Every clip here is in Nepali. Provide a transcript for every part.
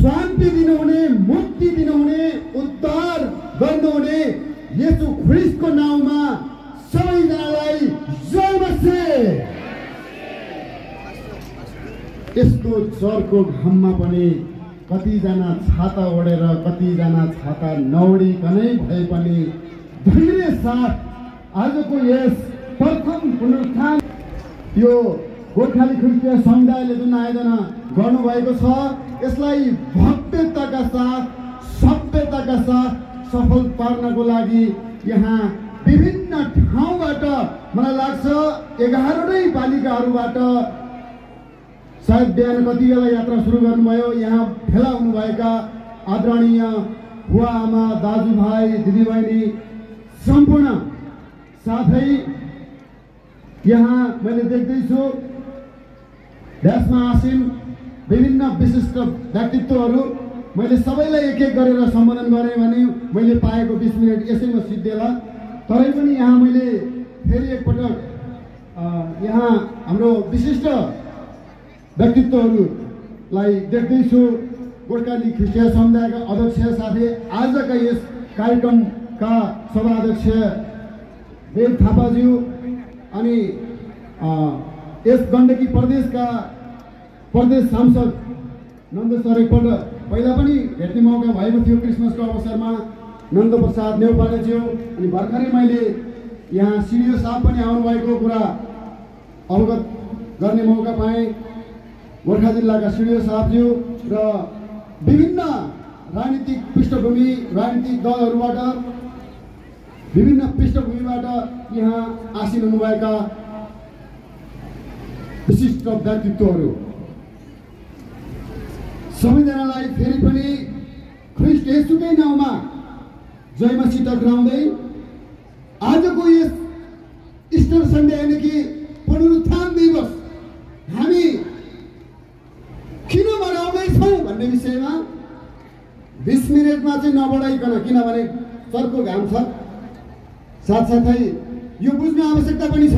शान्ति दिनुहुने, मुक्ति दिनुहुने, उद्धार गर्नुहुने येशू ख्रीष्टको नाउँमा सबैजनालाई जय मसीह। यस्तो चर्को घाममा पनि कतिजना छाता ओढेर कतिजना छाता नओढिकनै भए पनि धैर्य साथ आजको यस प्रथम पुनरुत्थान यो गोर्खाली ख्रिस्टीय समुदायले जुन आयोजना गर्नुभएको छ यसलाई भव्यताका साथ सभ्यताका साथ सफल पार्नको लागि यहाँ विभिन्न ठाउँबाट मलाई लाग्छ 11 पालिकाहरूबाट सायद बिहान कति बेला यात्रा सुरु गर्नुभयो यहाँ भेला हुनुभएका आदरणीय बुवा आमा दाजुभाइ दिदीबहिनी सम्पूर्ण साथै यहाँ मैले देख्दैछु देशमा आसीन विभिन्न विशिष्ट व्यक्तित्वहरू मैले सबैलाई एक एक गरेर सम्बोधन गरेँ भने मैले पाएको 20 मिनट यसैमा सिद्धिएला। तरै पनि यहाँ मैले फेरि एकपटक यहाँ हाम्रो विशिष्ट व्यक्तित्वहरूलाई देख्दैछु। गोर्खाली ख्रिस्टीय समुदायका अध्यक्ष साथै आजका यस कार्यक्रमका सभाध्यक्ष देव थापाज्यू अनि यस गण्डकी प्रदेशका प्रदेश सांसद नन्द सर एकपल्ट पहिला पनि भेट्ने मौका भएको थियो क्रिसमसको अवसरमा नन्द प्रसाद नेउपानेज्यू अनि भर्खरै मैले यहाँ सिडिओ साहब पनि आउनुभएको कुरा अवगत गर्ने मौका पाएँ। गोर्खा जिल्लाका सिडिओ साहबज्यू र विभिन्न राजनीतिक पृष्ठभूमि राजनीतिक दलहरूबाट विभिन्न पृष्ठभूमिबाट यहाँ आसीन हुनुभएका विशिष्ट व्यक्तित्वहरू सबैजनालाई फेरि पनि ख्रीष्ट येशूकै नाउँमा जय मसीह टक्राउँदै आजको यस इस्टर सन्डे यानि कि पुनरुत्थान दिवस हामी किन मनाउँदैछौँ भन्ने विषयमा 20 मिनटमा चाहिँ नबढाइकन, किनभने चर्को घाम छ, साथसाथै यो बुझ्न आवश्यकता पनि छ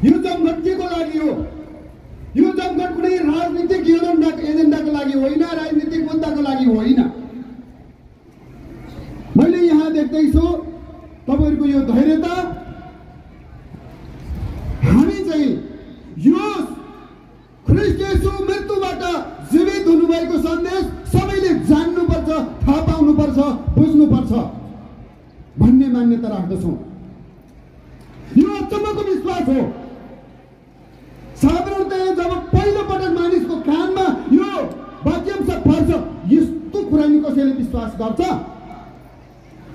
यो जमघट के को लागि हो। यो जमघट कुनै राजनीतिक एजेन्डाको लागि होइन, राजनीतिक मुद्दाको लागि होइन। मैले यहाँ देख्दैछु तपाईहरुको यो धैर्यता हामी चाहिँ यो ख्रीष्ट येशू मृत्युबाट जीवित हुनुभएको सन्देश सबैले जान्नुपर्छ, थाहा पाउनुपर्छ, बुझ्नुपर्छ भन्ने मान्यता राख्दछौँ। यो अचम्मको विश्वास हो। साधारणतया जब पहिलो पटक मानिसको कानमा यो वाक्यांश पर्छ यस्तो कुरा नि कसैले विश्वास गर्छ?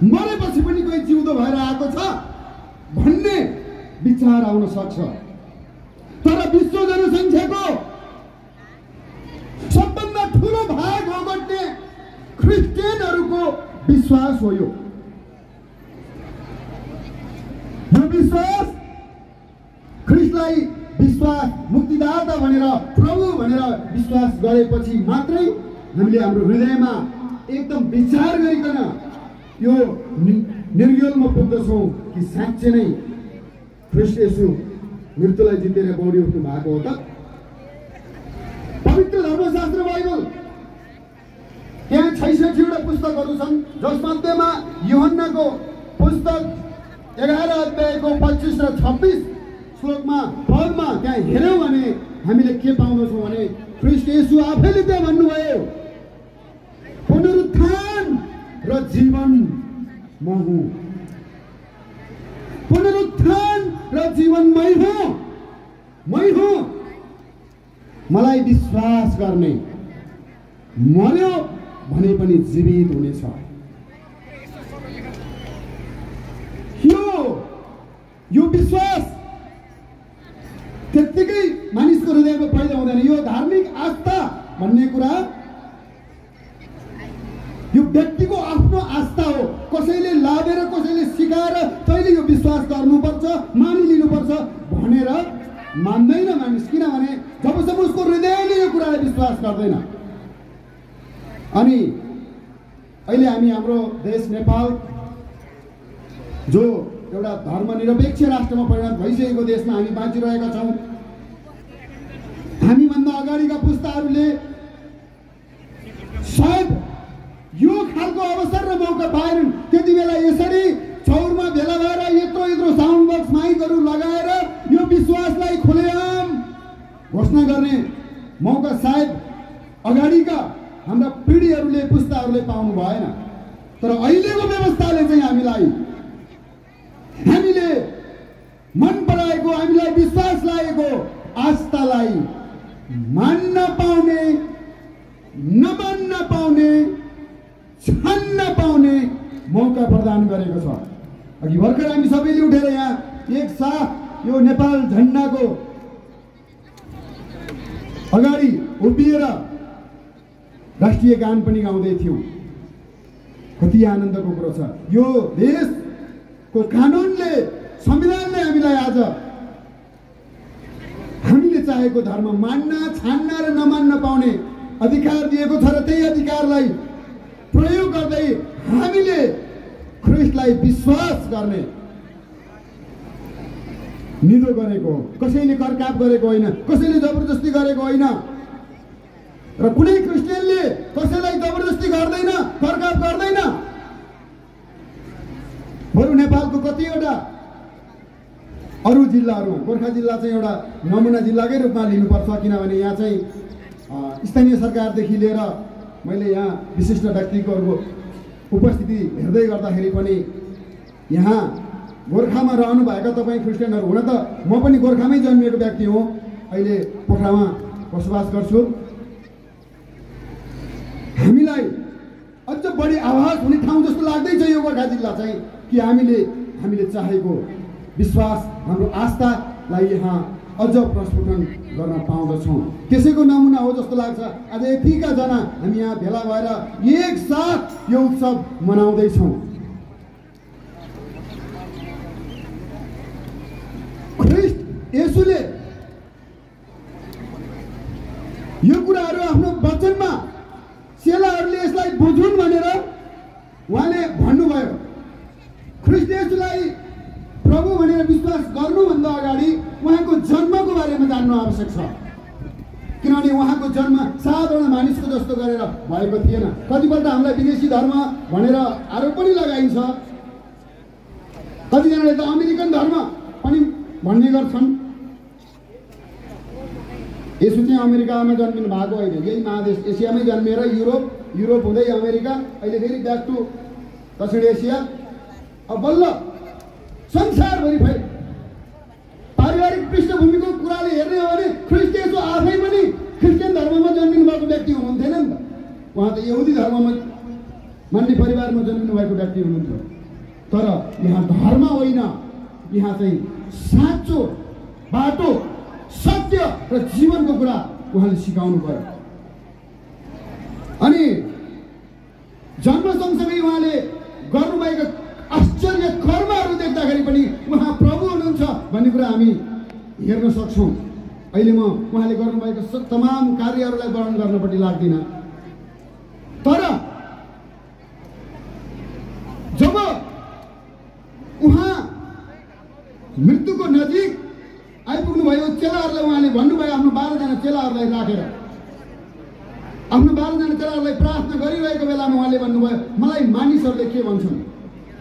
मरेपछि पनि कोही जिउँदो भएर आएको छ भन्ने विचार आउन सक्छ। तर विश्व जनसङ्ख्याको सबभन्दा ठुलो भाग ओगट्ने क्रिस्चियनहरूको विश्वास हो। यो विश्वास ख्रीष्टलाई विश्वास मुक्तिदाता भनेर प्रभु भनेर विश्वास गरेपछि मात्रै हामीले हाम्रो हृदयमा एकदम विचार गरिकन यो निर्योलमा पुग्दछौँ कि साँच्चै नै ख्रीष्ट येशू मृत्युलाई जितेर बौडी उठ्नु भएको हो त। पवित्र धर्मशास्त्र बाइबल त्यहाँ 66वटा पुस्तकहरू छन् जसमध्येमा यूहन्नाको पुस्तक 11 अध्यायको 25 र 26 श्लोकमा पदमा त्यहाँ हेर्यौँ भने हामीले के पाउँदछौँ भने ख्रीष्ट येशू आफैले त्यहाँ भन्नुभयो पुनरुत्थान र जीवन म हुँ। पुनरुत्थान र जीवन मै हुँ। मलाई विश्वास गर्ने मर्यो भने पनि जीवित हुनेछ। यो विश्वास त्यतिकै मानिसको हृदयमा पैदा हुँदैन। यो धार्मिक आस्था भन्ने कुरा यो व्यक्तिको आफ्नो आस्था हो। कसैले लादेर कसैले सिकाएर तैँले यो विश्वास गर्नुपर्छ मानिलिनुपर्छ भनेर मान्दैन मानिस, किनभने जबसम्म उसको हृदयले यो कुरालाई विश्वास गर्दैन। अनि अहिले हामी हाम्रो देश नेपाल जो एउटा धर्मनिरपेक्ष राष्ट्रमा परिणत भइसकेको देशमा हामी बाँचिरहेका छौँ। हामीभन्दा अगाडिका पुस्ताहरूले सायद यो खालको अवसर र मौका पाएनन्। त्यति बेला यसरी चौरमा भेला भएर यत्रो यत्रो साउन्ड बक्स माइकहरू लगाएर यो विश्वासलाई खुलेआम घोषणा गर्ने मौका सायद अगाडिका हाम्रा पिँढीहरूले पुस्ताहरूले पाउनु भएन। तर अहिलेको व्यवस्थाले चाहिँ हामीले मन पराएको, हामीलाई विश्वास लागेको आस्थालाई मान्न पाउने, नमान्न पाउने, छान्न पाउने मौका प्रदान गरेको छ। अघि भर्खर हामी सबैले उठेर यहाँ एक साथ यो नेपाल झन्डाको अगाडि उभिएर राष्ट्रिय गान पनि गाउँदै थियौँ। कति आनन्दको कुरो छ। यो देशको कानुनले, संविधानले हामीलाई आज हामीले चाहेको धर्म मान्न, छान्न र नमान्न पाउने अधिकार दिएको छ। र त्यही अधिकारलाई प्रयोग गर्दै हामीले ख्रिस्टलाई विश्वास गर्ने निधो गरेको, कसैले करकाप गरेको होइन, कसैले जबरजस्ती गरेको होइन। र कुनै क्रिस्चियनले कसैलाई जबरजस्ती गर्दैन, करकाप गर्दैन। बरु नेपालको कतिवटा अरू जिल्लाहरूमा गोर्खा जिल्ला चाहिँ एउटा नमुना जिल्लाकै रूपमा लिनुपर्छ। किनभने यहाँ चाहिँ स्थानीय सरकारदेखि लिएर मैले यहाँ विशिष्ट व्यक्तित्वहरूको उपस्थिति हेर्दै गर्दाखेरि पनि यहाँ गोर्खामा रहनुभएका तपाईँ क्रिस्चियनहरू, हुन त म पनि गोर्खामै जन्मिएको व्यक्ति हुँ, अहिले पोखरामा बसोबास गर्छु। हामीलाई अझ बढी आवाज हुने ठाउँ जस्तो लाग्दैछ यो गोर्खा जिल्ला चाहिँ, कि हामीले चाहेको विश्वास, हाम्रो आस्थालाई यहाँ अझ प्रस्फुटन गर्न पाउँदछौँ। त्यसैको नमुना हो जस्तो लाग्छ। आज यतिका जना हामी यहाँ भेला भएर एक साथ यो उत्सव मनाउँदैछौँ। ख्रिस्ट येशूले यो कुराहरू आफ्नो वचनमा चेलाहरूले यसलाई बुझुन् भनेर उहाँले भन्नुभयो। ख्रिस्ट येशूलाई प्रभु भनेर विश्वास गर्नुभन्दा अगाडि उहाँको जन्मको बारेमा जान्नु आवश्यक छ। किनभने उहाँको जन्म साधारण मानिसको जस्तो गरेर भएको थिएन। कतिपल्ट हामीलाई विदेशी धर्म भनेर आरोप पनि लगाइन्छ। कतिजनाले त अमेरिकन धर्म पनि भन्ने गर्छन्। यसो चाहिँ अमेरिकामा जन्मिनु भएको होइन, यही महादेश एसियामै जन्मिएर युरोप हुँदै अमेरिका, अहिले फेरि ब्याक टु दक्षिण एसिया। अब बल्ल संसारभरि फेरि पारिवारिक पृष्ठभूमिको कुराले हेर्ने हो भने ख्रिस्ट येशू आफै पनि क्रिस्चियन धर्ममा जन्मिनु भएको व्यक्ति हुनुहुन्थेन नि त। उहाँ त यहुदी धर्ममा मान्ने परिवारमा जन्मिनु भएको व्यक्ति हुनुहुन्थ्यो। तर यहाँ धर्म होइन, यहाँ चाहिँ साँचो बाटो, सत्य र जीवनको कुरा उहाँले सिकाउनु भयो। अनि जन्म सँगसँगै उहाँले गर्नुभएका आश्चर्य कर्महरू देख्दाखेरि पनि उहाँ प्रभु हुनुहुन्छ भन्ने कुरा हामी हेर्न सक्छौँ। अहिले म उहाँले गर्नुभएका तमाम कार्यहरूलाई वर्णन गर्नपट्टि लाग्दिनँ। तर जब उहाँ मृत्युको नजिक आइपुग्नुभयो, चेलाहरूलाई उहाँले भन्नुभयो, आफ्नो 12 जना चेलाहरूलाई राखेर, आफ्नो 12 जना चेलाहरूलाई प्रार्थना गरिरहेको बेलामा उहाँले भन्नुभयो, मलाई मानिसहरूले के भन्छन्?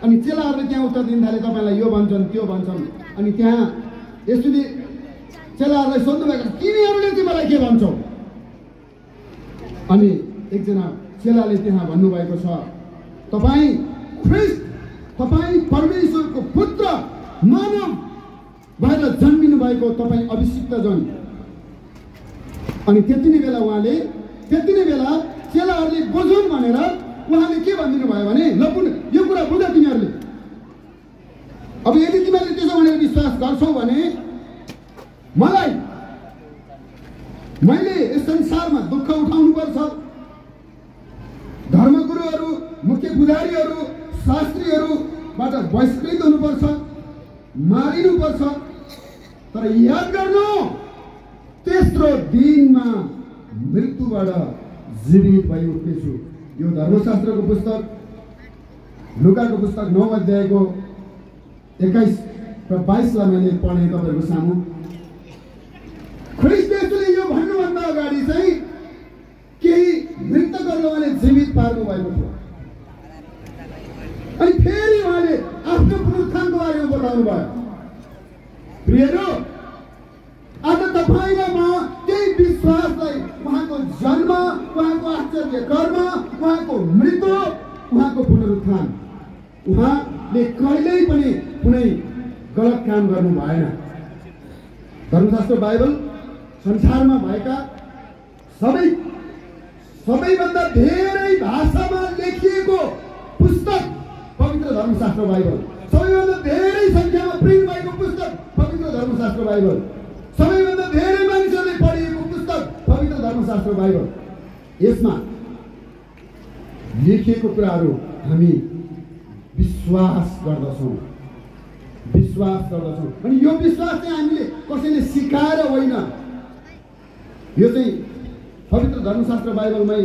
अनि चेलाहरूले त्यहाँ उत्तर दिन थाले, तपाईँलाई यो भन्छन्, त्यो भन्छन्। अनि त्यहाँ यसरी चेलाहरूलाई सोध्नुभएको, तिमीहरूले तिमीलाई के भन्छौ? अनि एकजना चेलाले त्यहाँ भन्नुभएको छ, तपाईँ ख्रिस्ट, तपाईँ परमेश्वरको पुत्र मानव भएर जन्मिनु भएको तपाईँ अभिषिक्त जन। अनि त्यति नै बेला चेलाहरूले बुझुन् भनेर उहाँले के भनिदिनु भयो भने, ल यो कुरा बुझ तिमीहरूले। अब यदि तिमीहरूले त्यसो भनेर विश्वास गर्छौ भने मैले यस संसारमा दुःख उठाउनु पर्छ, धर्मगुरुहरू, मुख्य पुजारीहरू, शास्त्रीहरूबाट बहिष्कृत हुनुपर्छ, मारिनुपर्छ। तर याद गर्नु, तेस्रो दिनमा मृत्युबाट जीवित भई उठ्नेछु। यो धर्मशास्त्रको पुस्तक लुकाको पुस्तक 9 अध्यायको 21 र 22लाई मैले पढेँ तपाईँहरूको सामु। ख्रिस्ट येशूले यो भन्नुभन्दा अगाडि चाहिँ केही मृतकहरू उहाँले जीवित पार्नु भएको थियो। अनि फेरि उहाँले आफ्नो पुनरुत्थानको बारेमा बताउनु भयो। प्रियहरू, आज तपाईँ र म त्यही विश्वासलाई उहाँको जन्म, उहाँको आश्चर्य कर्म, उहाँको मृत्यु, उहाँको पुनरुत्थान, उहाँले कहिल्यै पनि कुनै गलत काम गर्नु भएन। धर्मशास्त्र बाइबल संसारमा भएका सबैभन्दा धेरै भाषामा लेखिएको पुस्तक पवित्र धर्मशास्त्र बाइबल, सबैभन्दा धेरै सङ्ख्यामा प्रिन्ट भएको पुस्तक पवित्र धर्मशास्त्र बाइबल, सबैभन्दा धेरै मानिसहरूले पढिएको पुस्तक पवित्र धर्मशास्त्र बाइबल। यसमा लेखिएको कुराहरू हामी विश्वास गर्दछौँ। अनि यो विश्वास चाहिँ हामीले कसैले सिकाएर होइन, यो चाहिँ पवित्र धर्मशास्त्र बाइबलमै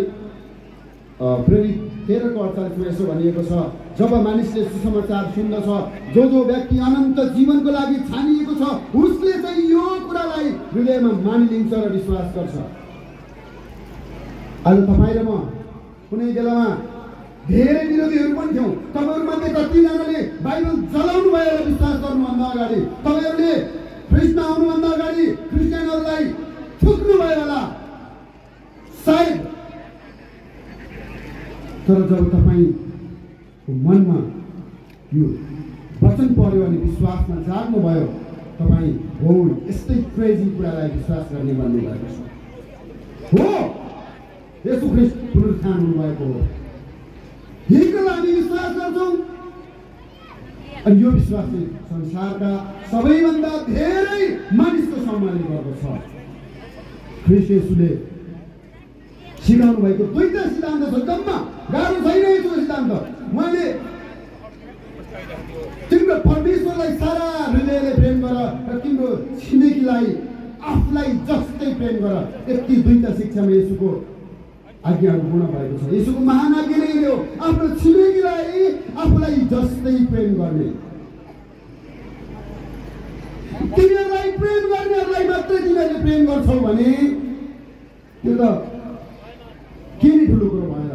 प्रेरित 13:48 यसो भनिएको छ, जब मानिसले सुसमाचार सुन्दछ, जो व्यक्ति अनन्त जीवनको लागि छानिएको छ उसले चाहिँ यो कुरालाई हृदयमा मानिलिन्छ र विश्वास गर्छ। आज तपाईँ र म कुनै बेलामा धेरै विरोधीहरू पनि थियौँ। तपाईँहरूमध्ये कतिजनाले बाइबल जलाउनु भयो र विश्वास गर्नुभन्दा अगाडि, तपाईँहरूले ख्रिस्टमा आउनुभन्दा अगाडि क्रिस्चियनहरूलाई थुक्नु भयो होला सायद। तर जब तपाईँको मनमा यो वचन पढ्यो अनि विश्वासमा जाग्नु भयो, तपाईँ हो यस्तै क्रेजी कुरालाई विश्वास गर्ने भन्नुभएको छ। हो, यसो ख्रिस्ट पुनरुत्थान हुनुभएको हो, यही कुरालाई हामी विश्वास गर्छौँ। अनि यो विश्वास चाहिँ संसारका सबैभन्दा धेरै मानिसको सम्मानले गर्दछ। ख्रिस्ट येशूले सिकाउनु भएको दुईटा सिद्धान्त छ, जम्मा गाह्रो छैन यो सिद्धान्त। उहाँले तिम्रो परमेश्वरलाई सारा हृदयले प्रेम गर र तिम्रो छिमेकीलाई आफूलाई जस्तै प्रेम गर, यति दुईटा शिक्षामा येशूको आज्ञाहरू पूर्ण भएको छ। येशूको महान आज्ञा नै हो, आफ्नो छिमेकीलाई आफूलाई जस्तै प्रेम गर्ने। तिमीहरूलाई प्रेम गर्नेहरूलाई मात्रै तिमीहरूले प्रेम गर्छौ भने त्यो त के नि ठुलो कुरो भएर,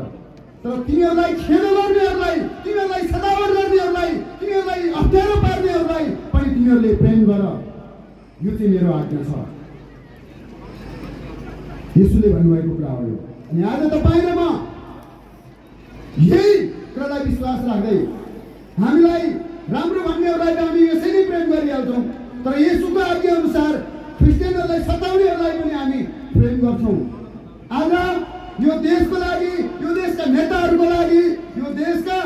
तर तिमीहरूलाई खेल गर्नेहरूलाई, तिमीहरूलाई सतावट गर्नेहरूलाई, तिमीहरूलाई अप्ठ्यारो पार्नेहरूलाई पनि तिमीहरूले प्रेम गर, यो चाहिँ मेरो आज्ञा छ। येशूले भन्नुभएको कुरा हो यो। अनि आज तपाईँ र म यही कुरालाई विश्वास राख्दै हामीलाई राम्रो भन्नेहरूलाई त हामी यसै नै प्रेम गरिहाल्छौँ, तर येशूको आज्ञा अनुसार क्रिस्चियनहरूलाई सताउनेहरूलाई पनि हामी प्रेम गर्छौँ। आज यो देशको लागि, यो देशका नेताहरूको लागि, यो देशका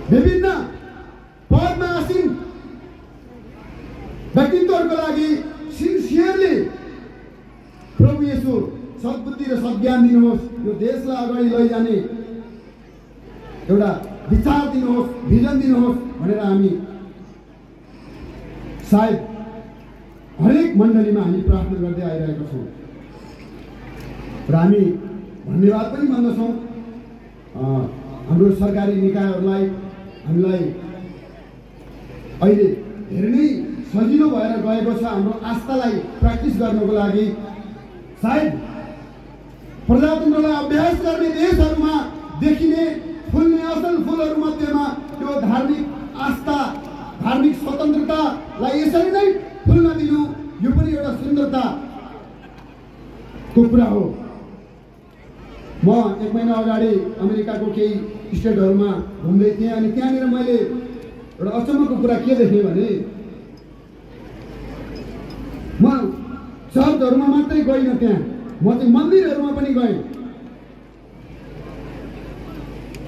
विभिन्न पदमा आसीन व्यक्तित्वहरूको लागि सिन्सियरली प्रभु येशू सद्बुद्धि र सद्ज्ञान दिनुहोस्, यो देशलाई अगाडि लैजाने एउटा विचार दिनुहोस्, भिजन दिनुहोस् भनेर हामी सायद हरेक मण्डलीमा हामी प्रार्थना गर्दै आइरहेका छौँ र हामी धन्यवाद पनि भन्दछौँ हाम्रो सरकारी निकायहरूलाई। हामीलाई अहिले धेरै नै सजिलो भएर गएको छ हाम्रो आस्थालाई प्र्याक्टिस गर्नको लागि। सायद प्रजातन्त्रलाई अभ्यास गर्ने देशहरूमा देखिने फुल्ने असल फुलहरू मध्येमा त्यो धार्मिक आस्था, धार्मिक स्वतन्त्रतालाई यसरी नै फुल्न दिनु, यो पनि एउटा सुन्दरताको कुरा हो। म 1 महिना अगाडि अमेरिकाको केही स्टेटहरूमा घुम्दै थिएँ, अनि त्यहाँनिर मैले एउटा अचम्मको कुरा के देखेँ भने म चर्चहरूमा मात्रै गइनँ, त्यहाँ म चाहिँ मन्दिरहरूमा पनि गएँ।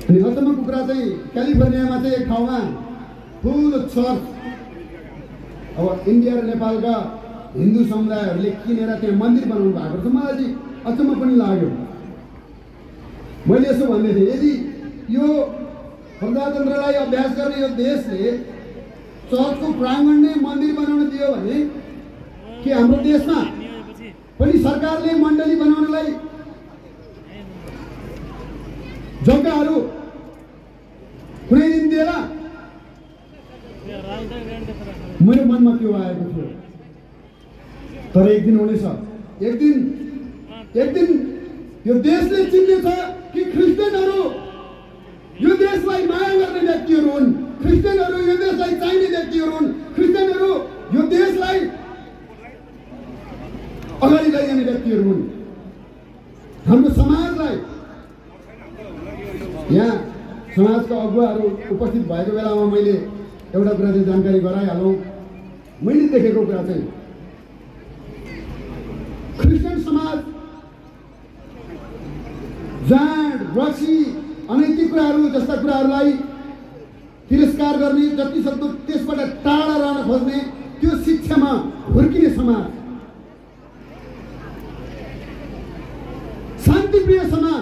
अनि अचम्मको कुरा चाहिँ क्यालिफोर्नियामा चाहिँ एक ठाउँमा ठुलो चर्च, अब इन्डिया र नेपालका हिन्दू समुदायहरूले किनेर त्यहाँ मन्दिर बनाउनु भएको छ। मलाई चाहिँ अचम्म पनि लाग्यो। मैले यसो भन्दै थिएँ, यदि यो प्रजातन्त्रलाई अभ्यास गर्ने यो देशले चर्चको प्राङ्गण नै मन्दिर बनाउन दियो भने के हाम्रो देशमा पनि सरकारले मण्डली बनाउनलाई जग्गाहरू कुनै दिन दिएर? मेरो मनमा त्यो आएको थियो। तर एक दिन हुनेछ, एक दिन यो देशले चिन्नेछ कि ख्रिस्टियनहरू यो देशलाई माया गर्ने व्यक्तिहरू हुन्, ख्रिस्टियनहरू यो देशलाई चाहिने व्यक्तिहरू हुन्, ख्रिस्टियनहरू यो देशलाई अगाडि लैजाने व्यक्तिहरू हुन्। हाम्रो समाजलाई यहाँ समाजका अगुवाहरू उपस्थित भएको बेलामा मैले एउटा कुरा चाहिँ जानकारी गराइहालौँ। मैले देखेको कुरा चाहिँ क्रिस्चियन समाज जाँड रक्सी अनैतिक कुराहरू जस्ता कुराहरूलाई तिरस्कार गर्ने, जति सक्दो त्यसबाट टाढा रहन खोज्ने, त्यो शिक्षामा हुर्किने समाज, शान्तिप्रिय समाज।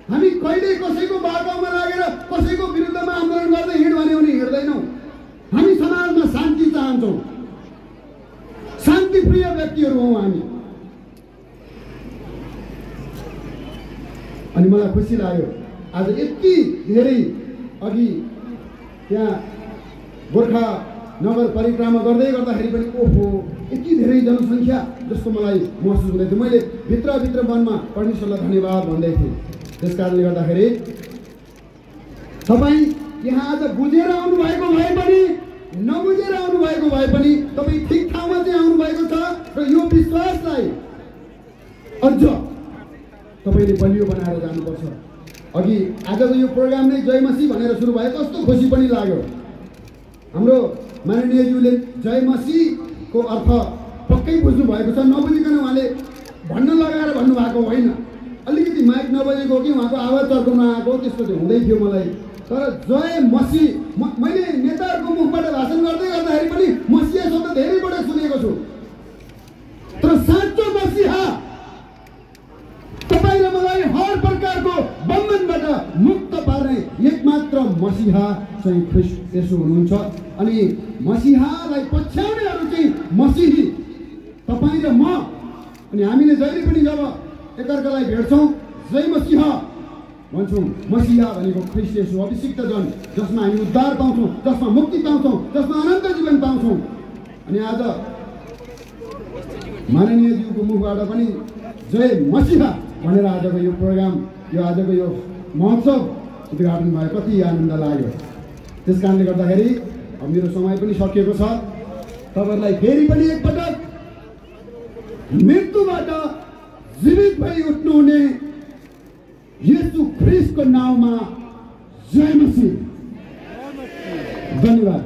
हामी कहिले कसैको बाटोमा लागेर कसैको विरुद्धमा आन्दोलन गर्दै हिँड भन्यो भने हिँड्दैनौँ। हामी समाजमा शान्ति चाहन्छौँ, शान्तिप्रिय व्यक्तिहरू हौँ हामी। अनि मलाई खुसी लाग्यो आज यति धेरै अघि त्यहाँ गोर्खा नगर परिक्रमा गर्दै गर्दाखेरि पनि ओहो यति धेरै जनसङ्ख्या जस्तो मलाई महसुस हुँदै थियो। मैले भित्र वनमा परमेश्वरलाई धन्यवाद भन्दै थिएँ। त्यस कारणले गर्दाखेरि तपाईँ यहाँ आज बुझेर आउनु भएको भए पनि नबुझेर आउनु भएको भए पनि तपाईँ ठिक ठाउँमा चाहिँ आउनु भएको छ र यो विश्वासलाई अझ तपाईँले बलियो बनाएर जानुपर्छ। अघि आजको यो प्रोग्राम नै जय मसीह भनेर सुरु भयो, कस्तो खुसी पनि लाग्यो। हाम्रो माननीयज्यूले जय मसीहको अर्थ पक्कै बुझ्नु भएको छ, नबुझिकन उहाँले भन्न लगाएर भन्नुभएको होइन। अलिकति माइक नबजेको कि उहाँको आवाज चर्काउन आएको त्यस्तो चाहिँ हुँदै थियो मलाई। तर जय मसीह मैले नेताहरूको मुखबाट भाषण गर्दै गर्दाखेरि पनि मसीहा शब्द धेरैपटक सुनेको छु, तर साँचो मसीहा तपाईँ र मलाई हर प्रकारको बन्धनबाट मुक्त पार्ने एकमात्र मसीहा चाहिँ ख्रीष्ट येशू हुनुहुन्छ। अनि मसीहालाई पछ्याउनेहरू चाहिँ मसीही तपाईँ र म। अनि हामीले जहिले पनि जब एकअर्कालाई भेट्छौँ जय मसीह भन्छौँ। मसीहा भनेको ख्रीष्ट येशू अभिषिक्त जन, जसमा हामी उद्धार पाउँछौँ, जसमा मुक्ति पाउँछौँ, जसमा अनन्त जीवन पाउँछौँ। अनि आज माननीयज्यूको मुखबाट पनि जय मसीहा भनेर आजको यो प्रोग्राम, यो आजको यो महोत्सव उद्घाटन भयो। कति आनन्द लाग्यो। त्यस कारणले गर्दाखेरि अब मेरो समय पनि सकिएको छ। तपाईँहरूलाई फेरि पनि एकपटक मृत्युबाट जीवित भई उठ्नुहुने येशू ख्रीष्टको नाउँमा जय मसीह। धन्यवाद।